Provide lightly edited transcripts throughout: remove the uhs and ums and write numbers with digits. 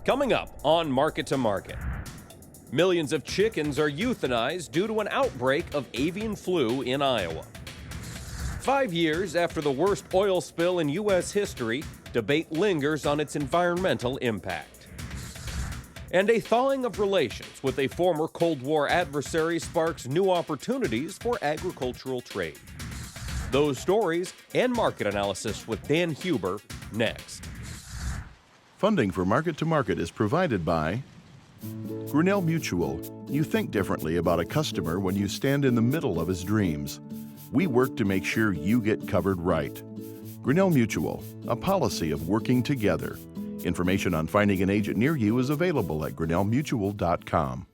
Coming up on Market to Market. Millions of chickens are euthanized due to an outbreak of avian flu in Iowa. 5 years after the worst oil spill in U.S. history, debate lingers on its environmental impact. And a thawing of relations with a former Cold War adversary sparks new opportunities for agricultural trade. Those stories and market analysis with Dan Hueber next. Funding for Market to Market is provided by Grinnell Mutual. You think differently about a customer when you stand in the middle of his dreams. We work to make sure you get covered right. Grinnell Mutual, a policy of working together. Information on finding an agent near you is available at grinnellmutual.com.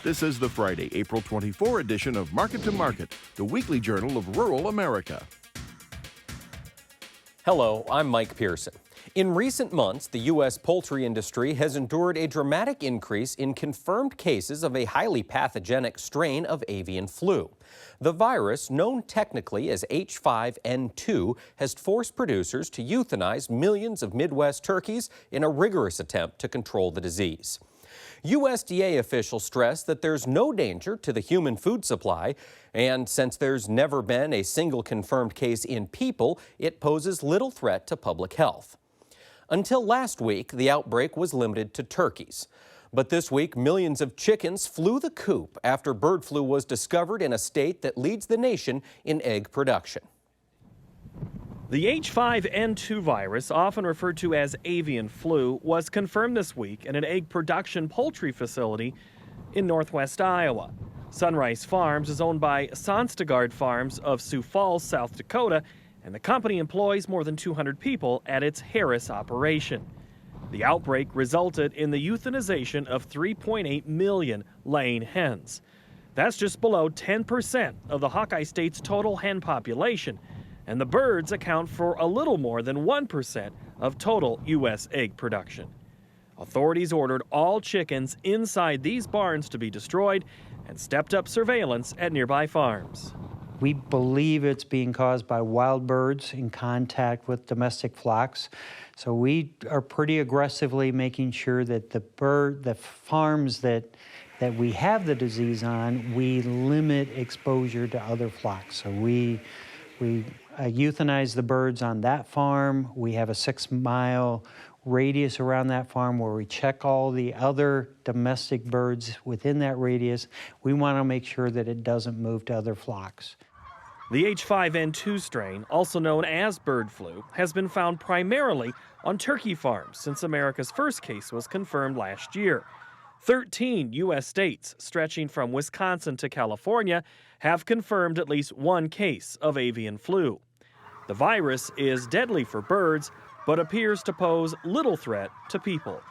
This is the Friday, April 24 edition of Market to Market, the weekly journal of rural America. Hello, I'm Mike Pearson. In recent months, the U.S. poultry industry has endured a dramatic increase in confirmed cases of a highly pathogenic strain of avian flu. The virus, known technically as H5N2, has forced producers to euthanize millions of Midwest turkeys in a rigorous attempt to control the disease. USDA officials stress that there's no danger to the human food supply, and since there's never been a single confirmed case in people, it poses little threat to public health. Until last week, the outbreak was limited to turkeys. But this week, millions of chickens flew the coop after bird flu was discovered in a state that leads the nation in egg production. The H5N2 virus, often referred to as avian flu, was confirmed this week at an egg production poultry facility in northwest Iowa. Sunrise Farms is owned by Sonstegard Farms of Sioux Falls, South Dakota, and the company employs more than 200 people at its Harris operation. The outbreak resulted in the euthanization of 3.8 million laying hens. That's just below 10% of the Hawkeye State's total hen population, and the birds account for a little more than 1% of total U.S. egg production. Authorities ordered all chickens inside these barns to be destroyed and stepped up surveillance at nearby farms. We believe it's being caused by wild birds in contact with domestic flocks. So we are pretty aggressively making sure that the farms that we have the disease on, we limit exposure to other flocks. So we euthanize the birds on that farm. We have a 6-mile radius around that farm where we check all the other domestic birds within that radius. We want to make sure that it doesn't move to other flocks. The H5N2 strain, also known as bird flu, has been found primarily on turkey farms since America's first case was confirmed last year. 13 U.S. states, stretching from Wisconsin to California, have confirmed at least one case of avian flu. The virus is deadly for birds, but appears to pose little threat to people.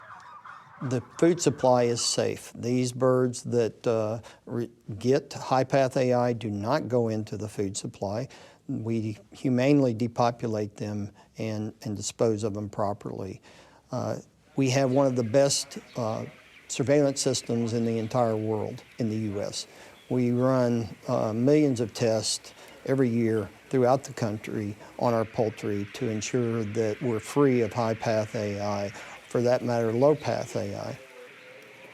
The food supply is safe. These birds that get high-path AI do not go into the food supply. We humanely depopulate them and dispose of them properly. We have one of the best surveillance systems in the entire world in the U.S. We run millions of tests every year throughout the country on our poultry to ensure that we're free of high-path AI, for that matter, low-path AI.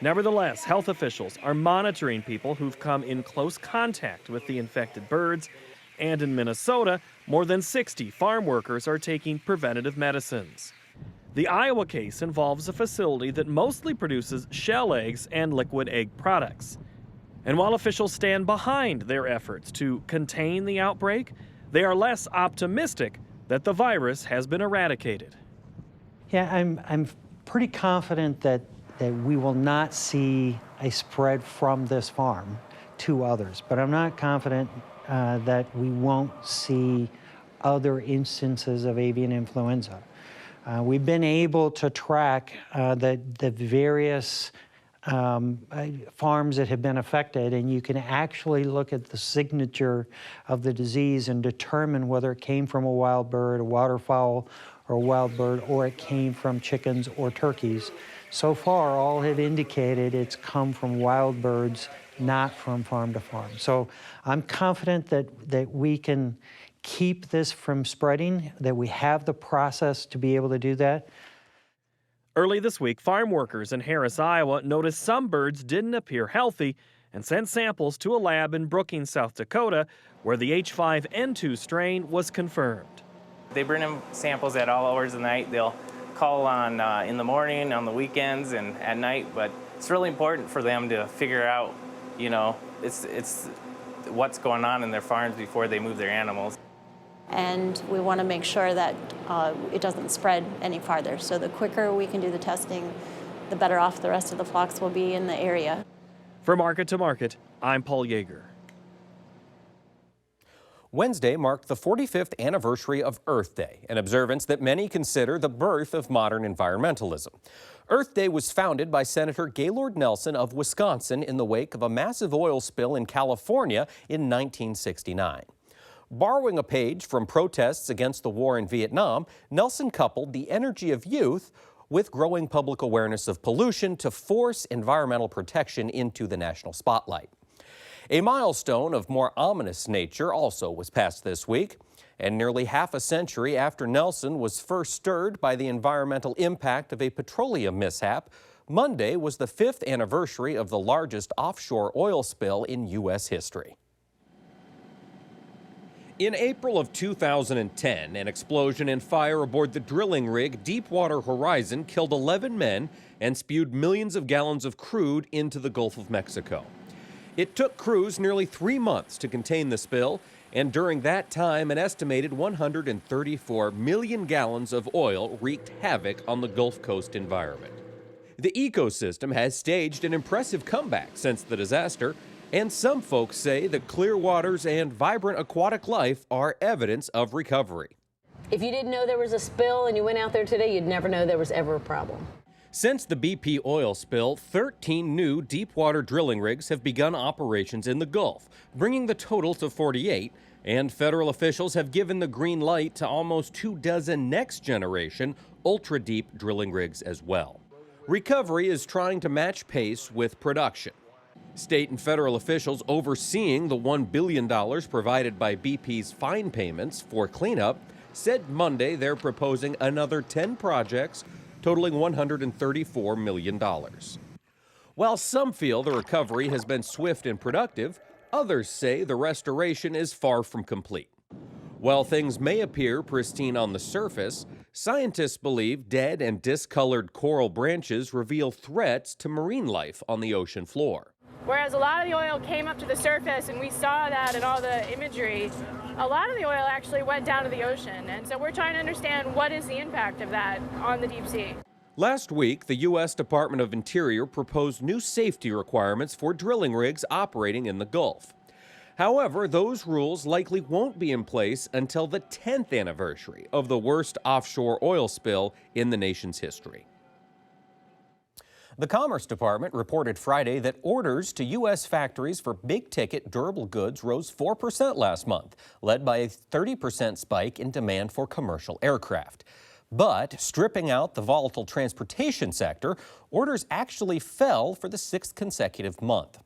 Nevertheless, health officials are monitoring people who've come in close contact with the infected birds, and in Minnesota, more than 60 farm workers are taking preventative medicines. The Iowa case involves a facility that mostly produces shell eggs and liquid egg products. And while officials stand behind their efforts to contain the outbreak, they are less optimistic that the virus has been eradicated. Yeah, I'm pretty confident that we will not see a spread from this farm to others, but I'm not confident that we won't see other instances of avian influenza. We've been able to track the various farms that have been affected, and you can actually look at the signature of the disease and determine whether it came from a wild bird, a waterfowl, or a wild bird, or it came from chickens or turkeys. So far, all have indicated it's come from wild birds, not from farm to farm. So I'm confident that we can keep this from spreading, that we have the process to be able to do that. Early this week, farm workers in Harris, Iowa noticed some birds didn't appear healthy and sent samples to a lab in Brookings, South Dakota, where the H5N2 strain was confirmed. They bring in samples at all hours of the night. They'll call on in the morning, on the weekends, and at night, but it's really important for them to figure out, you know, it's what's going on in their farms before they move their animals. And we want to make sure that it doesn't spread any farther. So the quicker we can do the testing, the better off the rest of the flocks will be in the area. For Market to Market, I'm Paul Yeager. Wednesday marked the 45th anniversary of Earth Day, an observance that many consider the birth of modern environmentalism. Earth Day was founded by Senator Gaylord Nelson of Wisconsin in the wake of a massive oil spill in California in 1969. Borrowing a page from protests against the war in Vietnam, Nelson coupled the energy of youth with growing public awareness of pollution to force environmental protection into the national spotlight. A milestone of more ominous nature also was passed this week, and nearly half a century after Nelson was first stirred by the environmental impact of a petroleum mishap, Monday was the 5th anniversary of the largest offshore oil spill in U.S. history. In April of 2010, an explosion and fire aboard the drilling rig Deepwater Horizon killed 11 men and spewed millions of gallons of crude into the Gulf of Mexico. It took crews nearly 3 months to contain the spill, and during that time, an estimated 134 million gallons of oil wreaked havoc on the Gulf Coast environment. The ecosystem has staged an impressive comeback since the disaster, and some folks say that clear waters and vibrant aquatic life are evidence of recovery. If you didn't know there was a spill and you went out there today, you'd never know there was ever a problem. Since the BP oil spill, 13 new deepwater drilling rigs have begun operations in the Gulf, bringing the total to 48, and federal officials have given the green light to almost 24 next-generation ultra-deep drilling rigs as well. Recovery is trying to match pace with production. State and federal officials overseeing the $1 billion provided by BP's fine payments for cleanup said Monday they're proposing another 10 projects totaling $134 million. While some feel the recovery has been swift and productive, others say the restoration is far from complete. While things may appear pristine on the surface, scientists believe dead and discolored coral branches reveal threats to marine life on the ocean floor. Whereas a lot of the oil came up to the surface, and we saw that in all the imagery, a lot of the oil actually went down to the ocean. And so we're trying to understand what is the impact of that on the deep sea. Last week, the U.S. Department of Interior proposed new safety requirements for drilling rigs operating in the Gulf. However, those rules likely won't be in place until the 10th anniversary of the worst offshore oil spill in the nation's history. The Commerce Department reported Friday that orders to U.S. factories for big-ticket durable goods rose 4% last month, led by a 30% spike in demand for commercial aircraft. But stripping out the volatile transportation sector, orders actually fell for the 6th consecutive month.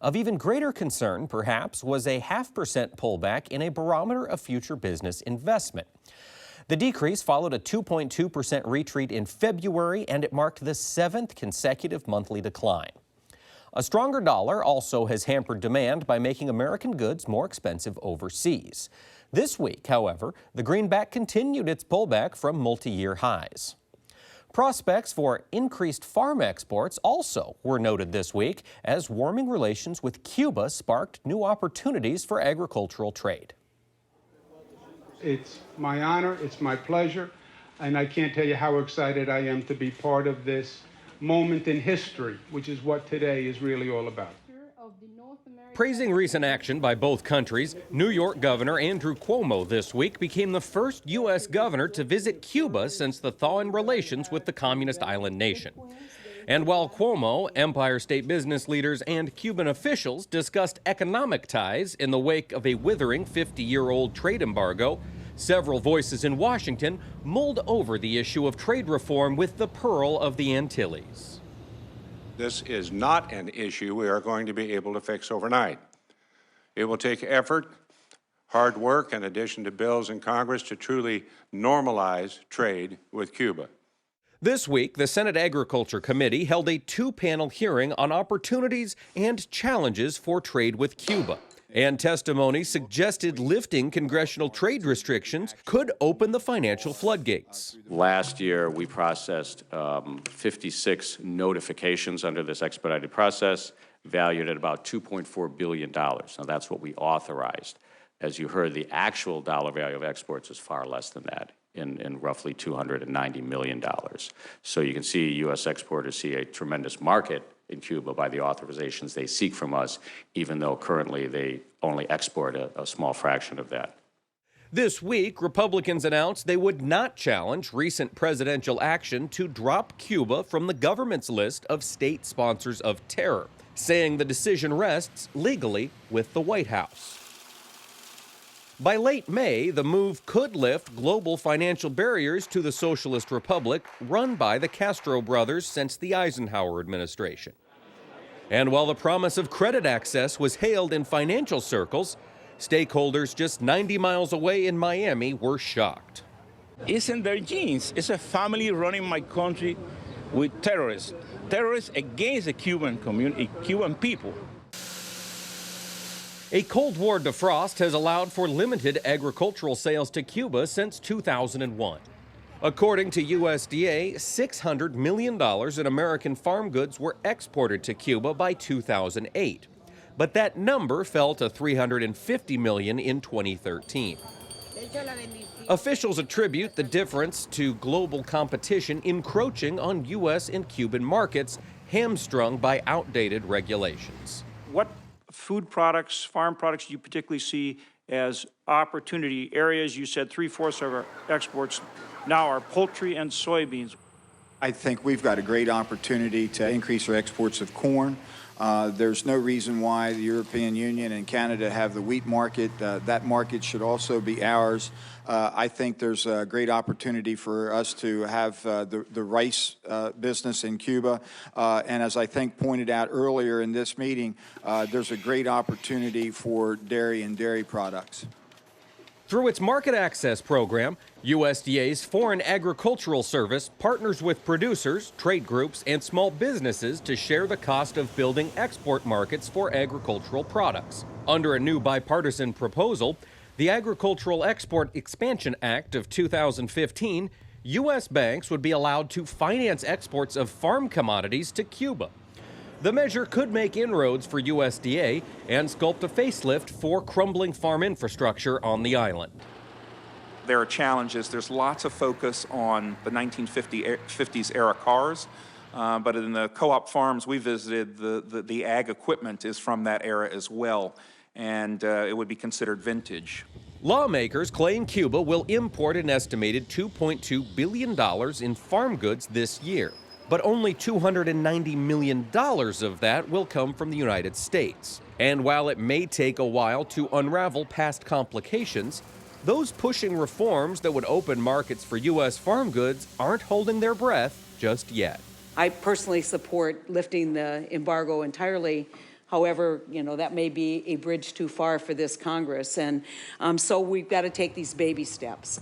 Of even greater concern, perhaps, was a 0.5% pullback in a barometer of future business investment. The decrease followed a 2.2% retreat in February, and it marked the 7th consecutive monthly decline. A stronger dollar also has hampered demand by making American goods more expensive overseas. This week, however, the greenback continued its pullback from multi-year highs. Prospects for increased farm exports also were noted this week as warming relations with Cuba sparked new opportunities for agricultural trade. It's my honor, it's my pleasure, and I can't tell you how excited I am to be part of this moment in history, which is what today is really all about. Praising recent action by both countries, New York Governor Andrew Cuomo this week became the first U.S. governor to visit Cuba since the thawing relations with the communist island nation. And while Cuomo, Empire State business leaders, and Cuban officials discussed economic ties in the wake of a withering 50-year-old trade embargo, several voices in Washington mulled over the issue of trade reform with the Pearl of the Antilles. This is not an issue we are going to be able to fix overnight. It will take effort hard work in addition to bills in Congress to truly normalize trade with Cuba. This week, the Senate Agriculture Committee held a two-panel hearing on opportunities and challenges for trade with Cuba. And testimony suggested lifting congressional trade restrictions could open the financial floodgates. Last year, we processed 56 notifications under this expedited process, valued at about $2.4 billion. Now, that's what we authorized. As you heard, the actual dollar value of exports is far less than that, in roughly $290 million. So you can see U.S. exporters see a tremendous market in Cuba by the authorizations they seek from us, even though currently they only export a small fraction of that. This week, Republicans announced they would not challenge recent presidential action to drop Cuba from the government's list of state sponsors of terror, saying the decision rests legally with the White House. By late May, the move could lift global financial barriers to the socialist republic run by the Castro brothers since the Eisenhower administration. And while the promise of credit access was hailed in financial circles, stakeholders just 90 miles away in Miami were shocked. It's in their genes. It's a family running my country with terrorists. Terrorists against the Cuban community, Cuban people. A Cold War defrost has allowed for limited agricultural sales to Cuba since 2001. According to USDA, $600 million in American farm goods were exported to Cuba by 2008. But that number fell to $350 million in 2013. Officials attribute the difference to global competition encroaching on U.S. and Cuban markets, hamstrung by outdated regulations. What food products, farm products, do you particularly see as opportunity areas? You said 3/4 of our exports now are poultry and soybeans. I think we've got a great opportunity to increase our exports of corn. There's no reason why the European Union and Canada have the wheat market. That market should also be ours. I think there's a great opportunity for us to have the rice business in Cuba. And as I think pointed out earlier in this meeting, there's a great opportunity for dairy and dairy products. Through its market access program, USDA's Foreign Agricultural Service partners with producers, trade groups, and small businesses to share the cost of building export markets for agricultural products. Under a new bipartisan proposal, the Agricultural Export Expansion Act of 2015, U.S. banks would be allowed to finance exports of farm commodities to Cuba. The measure could make inroads for USDA and sculpt a facelift for crumbling farm infrastructure on the island. There are challenges. There's lots of focus on the 1950s era cars, but in the co-op farms we visited, the ag equipment is from that era as well, and it would be considered vintage. Lawmakers claim Cuba will import an estimated $2.2 billion in farm goods this year. But only $290 million of that will come from the United States. And while it may take a while to unravel past complications, those pushing reforms that would open markets for U.S. farm goods aren't holding their breath just yet. I personally support lifting the embargo entirely. However, that may be a bridge too far for this Congress. And so we've got to take these baby steps.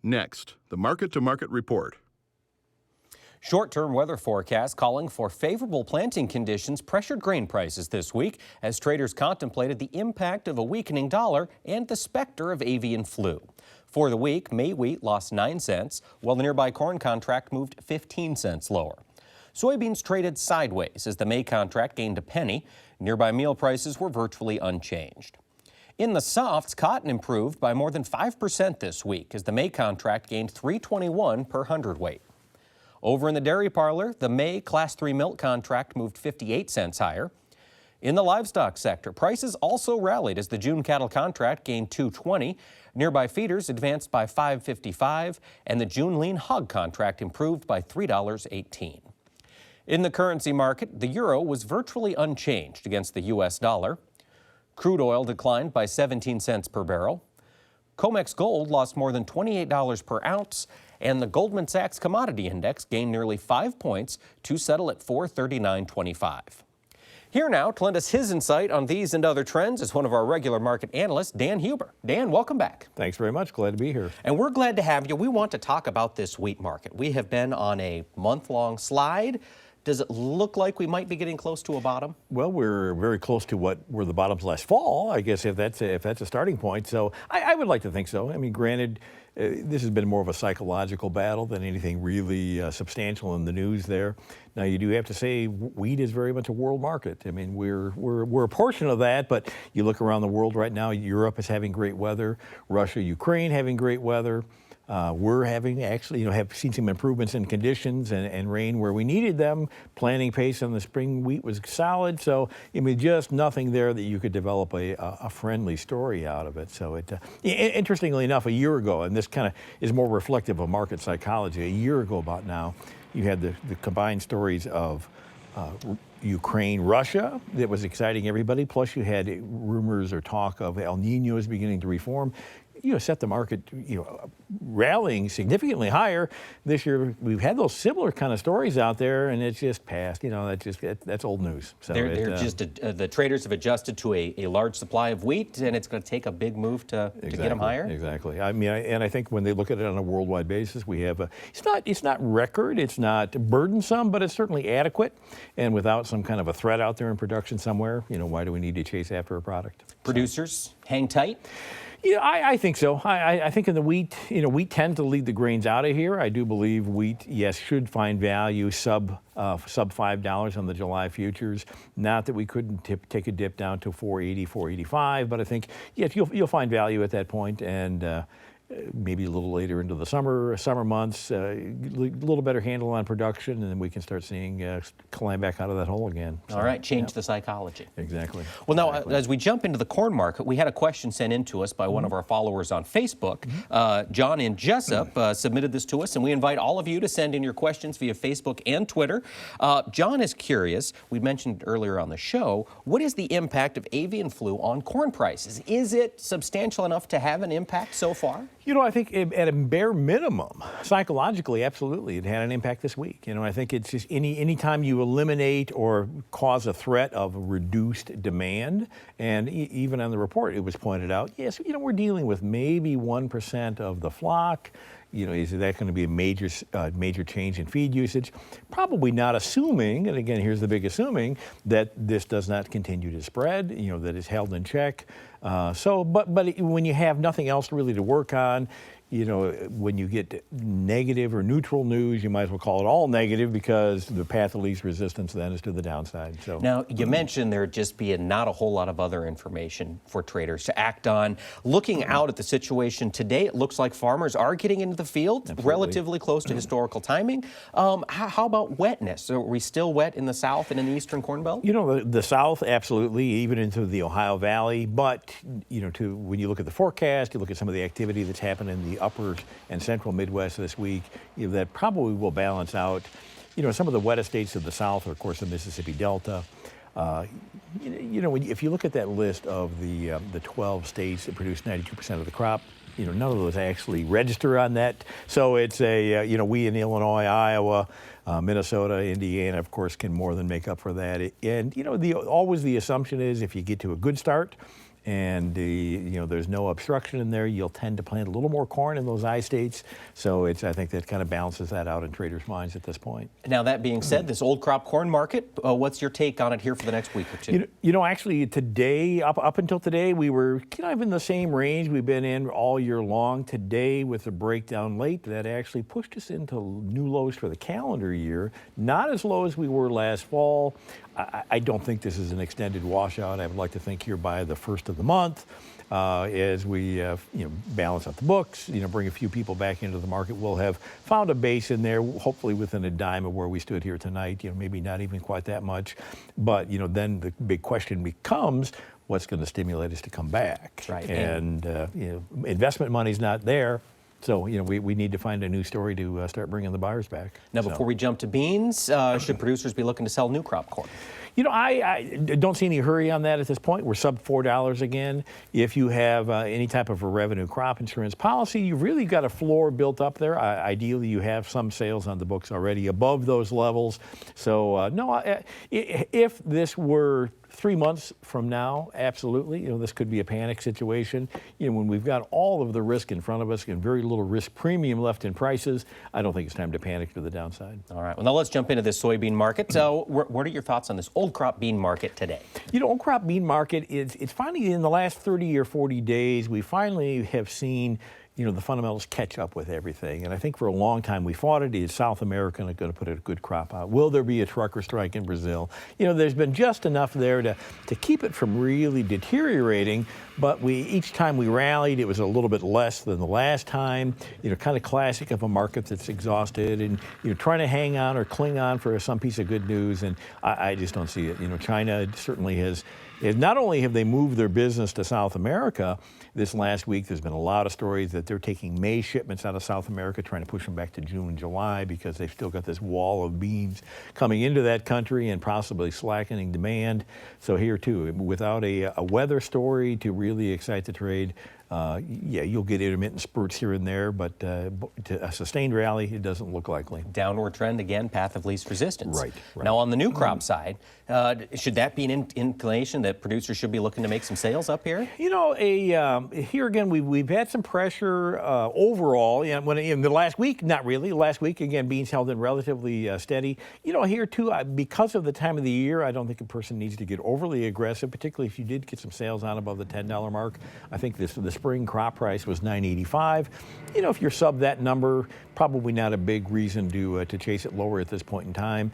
Next, the market-to-market report. Short-term weather forecasts calling for favorable planting conditions pressured grain prices this week as traders contemplated the impact of a weakening dollar and the specter of avian flu. For the week, May wheat lost 9 cents, while the nearby corn contract moved 15 cents lower. Soybeans traded sideways as the May contract gained a penny. Nearby meal prices were virtually unchanged. In the softs, cotton improved by more than 5% this week as the May contract gained $3.21 per hundredweight. Over in the dairy parlor, the May Class 3 milk contract moved 58 cents higher. In the livestock sector, prices also rallied as the June cattle contract gained $2.20. Nearby feeders advanced by $5.55, and the June lean hog contract improved by $3.18. In the currency market, the euro was virtually unchanged against the U.S. dollar. Crude oil declined by 17 cents per barrel. COMEX gold lost more than $28 per ounce, and the Goldman Sachs Commodity Index gained nearly 5 points to settle at 439.25. Here now to lend us his insight on these and other trends is one of our regular market analysts, Dan Hueber. Dan, welcome back. Thanks very much. Glad to be here. And we're glad to have you. We want to talk about this wheat market. We have been on a month-long slide. Does it look like we might be getting close to a bottom? Well, we're very close to what were the bottoms last fall, I guess, if that's a starting point. So I would like to think so. I mean, granted, this has been more of a psychological battle than anything really substantial in the news there. Now, you do have to say wheat is very much a world market. I mean, we're a portion of that, but you look around the world right now, Europe is having great weather, Russia, Ukraine having great weather. We're having actually, have seen some improvements in conditions and rain where we needed them. Planting pace on the spring wheat was solid. So, I mean, just nothing there that you could develop a friendly story out of it. So interestingly enough, a year ago, and this kind of is more reflective of market psychology, a year ago about now, you had the combined stories of Ukraine, Russia, that was exciting everybody. Plus you had rumors or talk of El Niños beginning to reform. Set the market, rallying significantly higher. This year, we've had those similar kind of stories out there, and it's just passed. That's old news. So the traders have adjusted to a large supply of wheat, and it's going to take a big move to get them higher. Exactly. I mean, and I think when they look at it on a worldwide basis, we have it's not record, it's not burdensome, but it's certainly adequate. And without some kind of a threat out there in production somewhere, why do we need to chase after a product? Producers hang tight. Yeah, I think so. I think in the wheat, wheat tends to lead the grains out of here. I do believe wheat, yes, should find value sub $5 on the July futures. Not that we couldn't take a dip down to 480, 485, but I think, yes, you'll find value at that point, and maybe a little later into the summer months, a little better handle on production, and then we can start seeing climb back out of that hole again. So, all right, change the psychology. Exactly. Well, now, as we jump into the corn market, we had a question sent in to us by one of our followers on Facebook. John in Jessup submitted this to us, and we invite all of you to send in your questions via Facebook and Twitter. John is curious, we mentioned earlier on the show, what is the impact of avian flu on corn prices? Is it substantial enough to have an impact so far? I think at a bare minimum, psychologically, absolutely, it had an impact this week. I think it's just any time you eliminate or cause a threat of reduced demand, and even on the report, it was pointed out, yes, we're dealing with maybe 1% of the flock. Is that going to be a major change in feed usage? Probably not, assuming, and again, here's the big assuming, that this does not continue to spread, that it's held in check. But when you have nothing else really to work on, when you get negative or neutral news, you might as well call it all negative, because the path of least resistance then is to the downside. So now, you mentioned there just being not a whole lot of other information for traders to act on. Looking out at the situation today, it looks like farmers are getting into the field relatively close to historical timing. How about wetness? Are we still wet in the South and in the Eastern Corn Belt? The South, absolutely, even into the Ohio Valley. But, when you look at the forecast, you look at some of the activity that's happened in the upper and central Midwest this week, that probably will balance out. Some of the wettest states of the South are, of course, the Mississippi Delta. If you look at that list of the 12 states that produce 92% of the crop, none of those actually register on that. So it's we in Illinois, Iowa, Minnesota, Indiana, of course, can more than make up for that. And, always the assumption is if you get to a good start, and there's no obstruction in there, you'll tend to plant a little more corn in those I states. So I think that kind of balances that out in traders' minds at this point. Now, that being said, this old crop corn market, what's your take on it here for the next week or two? Actually today, up until today, we were kind of in the same range we've been in all year long. Today, with the breakdown late, that actually pushed us into new lows for the calendar year. Not as low as we were last fall. I don't think this is an extended washout. I would like to think here by the first of the month, as we balance out the books, bring a few people back into the market, we'll have found a base in there, hopefully within a dime of where we stood here tonight. Maybe not even quite that much, but then the big question becomes, what's going to stimulate us to come back? Right. And investment money's not there. So, we need to find a new story to start bringing the buyers back. Now, before we jump to beans, should producers be looking to sell new crop corn? I don't see any hurry on that at this point. We're sub $4 again. If you have any type of a revenue crop insurance policy, you've really got a floor built up there. Ideally, you have some sales on the books already above those levels. So, if this were 3 months from now, absolutely, this could be a panic situation. When we've got all of the risk in front of us and very little risk premium left in prices, I don't think it's time to panic to the downside. All right, well, now let's jump into this soybean market. So what are your thoughts on this old crop bean market today? Old crop bean market, it's finally in the last 30 or 40 days, we finally have seen the fundamentals catch up with everything. And I think for a long time we fought it. Is South America going to put a good crop out? Will there be a trucker strike in Brazil? There's been just enough there to keep it from really deteriorating. But each time we rallied, it was a little bit less than the last time. Kind of classic of a market that's exhausted and trying to hang on or cling on for some piece of good news. And I just don't see it. China certainly has not only have they moved their business to South America this last week, there's been a lot of stories that they're taking May shipments out of South America, trying to push them back to June and July because they've still got this wall of beans coming into that country and possibly slackening demand. So here too, without a weather story to really excite the trade, you'll get intermittent spurts here and there, but to a sustained rally, it doesn't look likely. Downward trend again, path of least resistance. Right. Now on the new crop side, should that be an inclination that producers should be looking to make some sales up here? Here again, we've had some pressure overall. When in the last week, not really. Last week again, beans held in relatively steady. Here too, because of the time of the year, I don't think a person needs to get overly aggressive, particularly if you did get some sales on above the $10 mark. I think the spring crop price was $9.85. If you're sub that number, probably not a big reason to chase it lower at this point in time.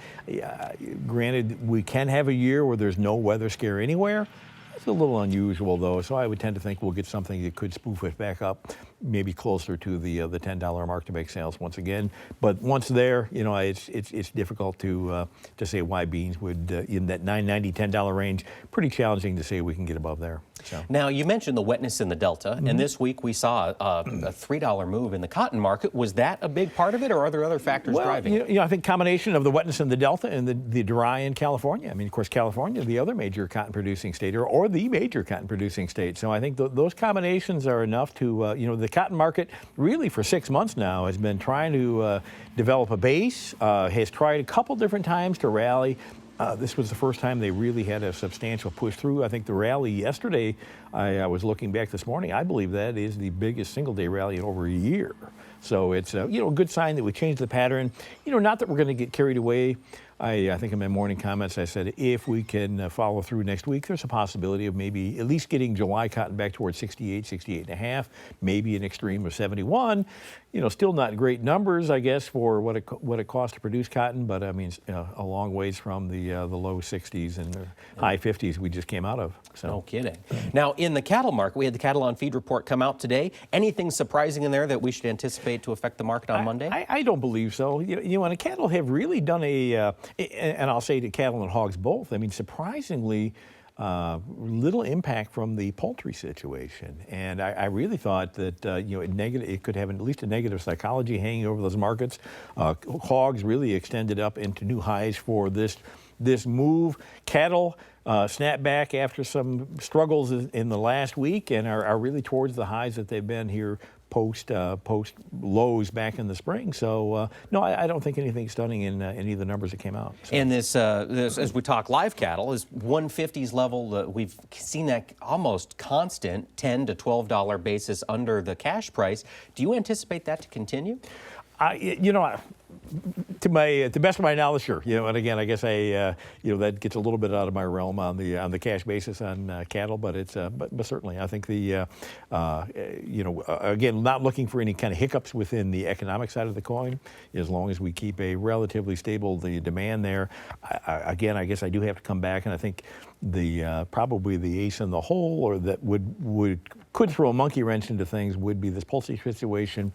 Granted, we can have a year where there's no weather scare anywhere. It's a little unusual, though, so I would tend to think we'll get something that could spoof it back up, maybe closer to the $10 mark to make sales once again. But once there, it's difficult to say why beans would in that $9.90, $10 range. Pretty challenging to say we can get above there. So. Now, you mentioned the wetness in the Delta, and this week we saw a $3 move in the cotton market. Was that a big part of it, or are there other factors driving it? I think combination of the wetness in the Delta and the dry in California. Of course, California, the other major cotton-producing state, or the major cotton-producing state. So I think those combinations are enough to, the cotton market really for 6 months now has been trying to develop a base, has tried a couple different times to rally. This was the first time they really had a substantial push through. I think the rally yesterday, I was looking back this morning, I believe that is the biggest single-day rally in over a year. So it's a good sign that we changed the pattern. Not that we're going to get carried away. I think in my morning comments I said if we can follow through next week, there's a possibility of maybe at least getting July cotton back towards 68, 68.5, maybe an extreme of 71. Still not great numbers, I guess, for what it costs to produce cotton, but a long ways from the low 60s and the high 50s we just came out of. So. No kidding. Now, in the cattle market, we had the cattle on feed report come out today. Anything surprising in there that we should anticipate to affect the market on Monday? I don't believe so. And cattle have really done and I'll say to cattle and hogs both, surprisingly little impact from the poultry situation. And I really thought that it could have at least a negative psychology hanging over those markets. Hogs really extended up into new highs for this move. Cattle snap back after some struggles in the last week and are really towards the highs that they've been here post lows back in the spring. So no, I don't think anything stunning in any of the numbers that came out. So. And this, as we talk live cattle, is 150s level. We've seen that almost constant $10 to $12 basis under the cash price. Do you anticipate that to continue? To the best of my knowledge, sure. And again, I guess that gets a little bit out of my realm on the cash basis on cattle, but it's but certainly I think again, not looking for any kind of hiccups within the economic side of the coin. As long as we keep a relatively stable demand there, again, I guess I do have to come back, and I think probably the ace in the hole, or that could throw a monkey wrench into things, would be this poultry situation.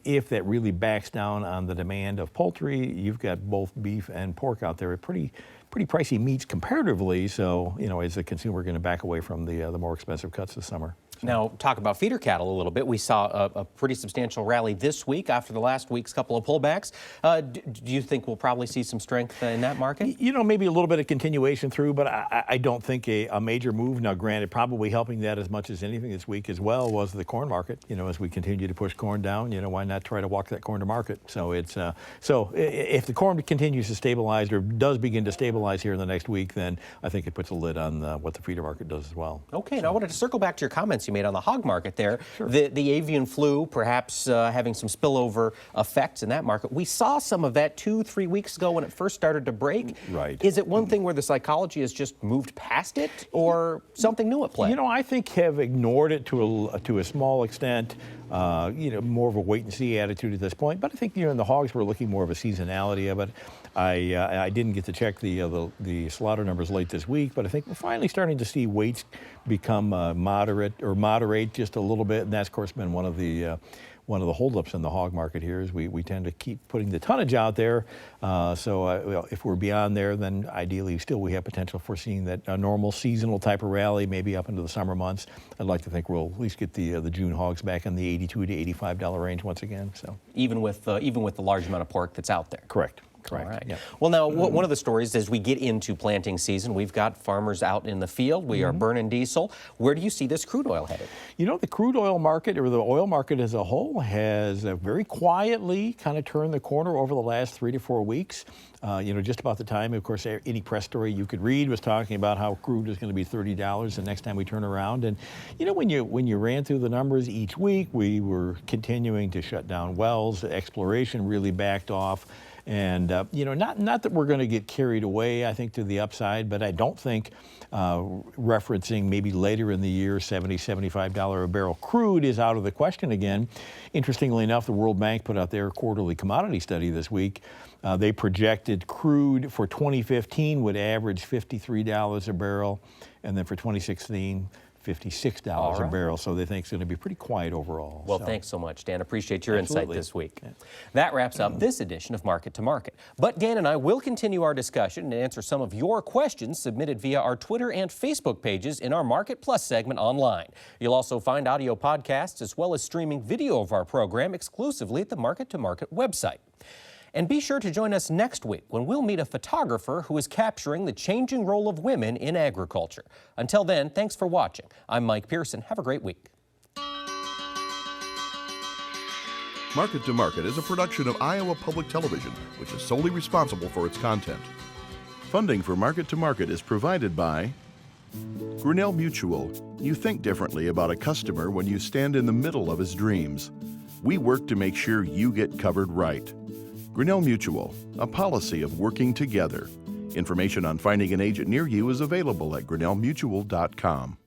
If that really backs down on the demand of poultry, you've got both beef and pork out there at pretty pricey meats comparatively. So, is the consumer going to back away from the more expensive cuts this summer? So. Now, talk about feeder cattle a little bit. We saw a pretty substantial rally this week after the last week's couple of pullbacks. Do you think we'll probably see some strength in that market? You know, maybe a little bit of continuation through, but I don't think a major move. Now, granted, probably helping that as much as anything this week as well was the corn market. You know, as we continue to push corn down, you know, why not try to walk that corn to market? So it's so if the corn continues to stabilize or does begin to stabilize here in the next week, then I think it puts a lid on what the feeder market does as well. Okay, now I wanted to circle back to your comments you made on the hog market there. Sure. The avian flu perhaps having some spillover effects in that market. We saw some of that 2-3 weeks ago when it first started to break. Right. Is it one thing where the psychology has just moved past it, or something new at play? You know, I think have ignored it to a small extent. You know, more of a wait and see attitude at this point. But I think, you know, in the hogs we're looking more of a seasonality of it. I didn't get to check the slaughter numbers late this week, but I think we're finally starting to see weights become moderate just a little bit, and that's of course been one of the holdups in the hog market here is we tend to keep putting the tonnage out there. So if we're beyond there, then ideally still we have potential for seeing that normal seasonal type of rally, maybe up into the summer months. I'd like to think we'll at least get the June hogs back in the $82 to $85 range once again. So even with the large amount of pork that's out there. Correct. All right. Yeah. Well, now, one of the stories as we get into planting season, we've got farmers out in the field. We are burning diesel. Where do you see this crude oil headed? You know, the crude oil market, or the oil market as a whole, has very quietly kind of turned the corner over the last 3 to 4 weeks. You know, just about the time, of course, any press story you could read was talking about how crude is going to be $30 the next time we turn around. And, you know, when you ran through the numbers each week, we were continuing to shut down wells. Exploration really backed off. And, you know, not that we're going to get carried away, I think, to the upside, but I don't think referencing maybe later in the year $70, $75 a barrel crude is out of the question again. Interestingly enough, the World Bank put out their quarterly commodity study this week. They projected crude for 2015 would average $53 a barrel, and then for 2016, $56 a barrel, so they think it's going to be pretty quiet overall. Well, thanks so much, Dan. Appreciate your insight this week. Yeah. That wraps up this edition of Market to Market. But Dan and I will continue our discussion and answer some of your questions submitted via our Twitter and Facebook pages in our Market Plus segment online. You'll also find audio podcasts as well as streaming video of our program exclusively at the Market to Market website. And be sure to join us next week when we'll meet a photographer who is capturing the changing role of women in agriculture. Until then, thanks for watching. I'm Mike Pearson. Have a great week. Market to Market is a production of Iowa Public Television, which is solely responsible for its content. Funding for Market to Market is provided by Grinnell Mutual. You think differently about a customer when you stand in the middle of his dreams. We work to make sure you get covered right. Grinnell Mutual, a policy of working together. Information on finding an agent near you is available at grinnellmutual.com.